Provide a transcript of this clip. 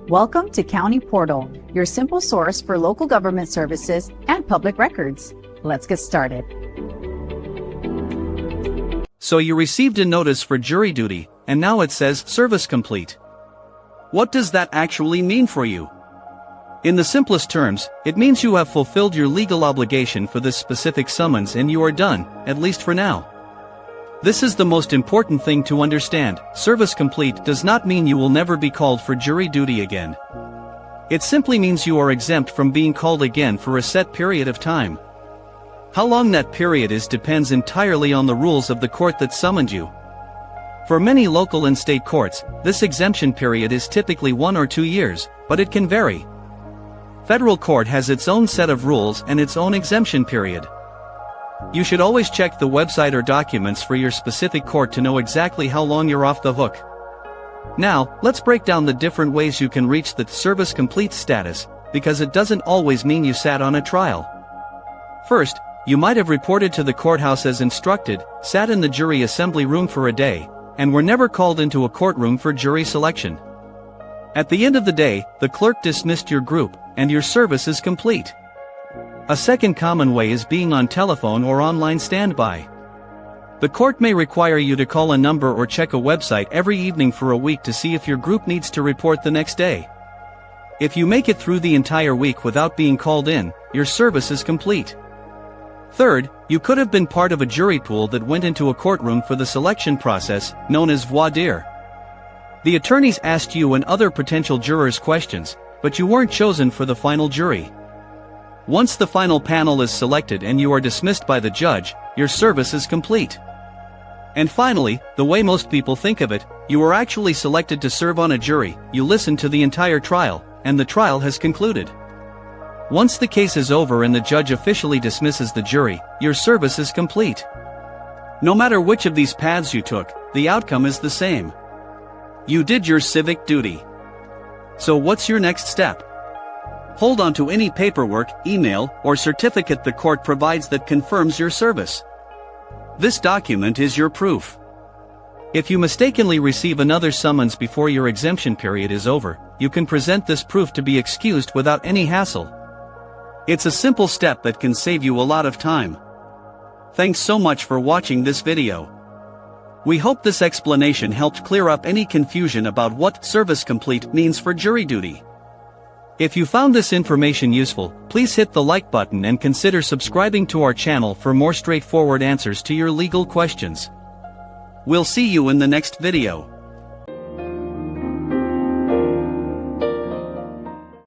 Welcome to County Portal, your simple source for local government services and public records. Let's get started. So you received a notice for jury duty, and now it says service complete. What does that actually mean for you? In the simplest terms, it means you have fulfilled your legal obligation for this specific summons and you are done, at least for now. This is the most important thing to understand. Service complete does not mean you will never be called for jury duty again. It simply means you are exempt from being called again for a set period of time. How long that period is depends entirely on the rules of the court that summoned you. For many local and state courts, this exemption period is typically 1 or 2 years, but it can vary. Federal court has its own set of rules and its own exemption period. You should always check the website or documents for your specific court to know exactly how long you're off the hook. Now, let's break down the different ways you can reach the service complete status, because it doesn't always mean you sat on a trial. First, you might have reported to the courthouse as instructed, sat in the jury assembly room for a day, and were never called into a courtroom for jury selection. At the end of the day, the clerk dismissed your group, and your service is complete. A second common way is being on telephone or online standby. The court may require you to call a number or check a website every evening for a week to see if your group needs to report the next day. If you make it through the entire week without being called in, your service is complete. Third, you could have been part of a jury pool that went into a courtroom for the selection process, known as voir dire. The attorneys asked you and other potential jurors questions, but you weren't chosen for the final jury. Once the final panel is selected and you are dismissed by the judge, your service is complete. And finally, the way most people think of it, you were actually selected to serve on a jury, you listened to the entire trial, and the trial has concluded. Once the case is over and the judge officially dismisses the jury, your service is complete. No matter which of these paths you took, the outcome is the same. You did your civic duty. So what's your next step? Hold on to any paperwork, email, or certificate the court provides that confirms your service. This document is your proof. If you mistakenly receive another summons before your exemption period is over, you can present this proof to be excused without any hassle. It's a simple step that can save you a lot of time. Thanks so much for watching this video. We hope this explanation helped clear up any confusion about what service complete means for jury duty. If you found this information useful, please hit the like button and consider subscribing to our channel for more straightforward answers to your legal questions. We'll see you in the next video.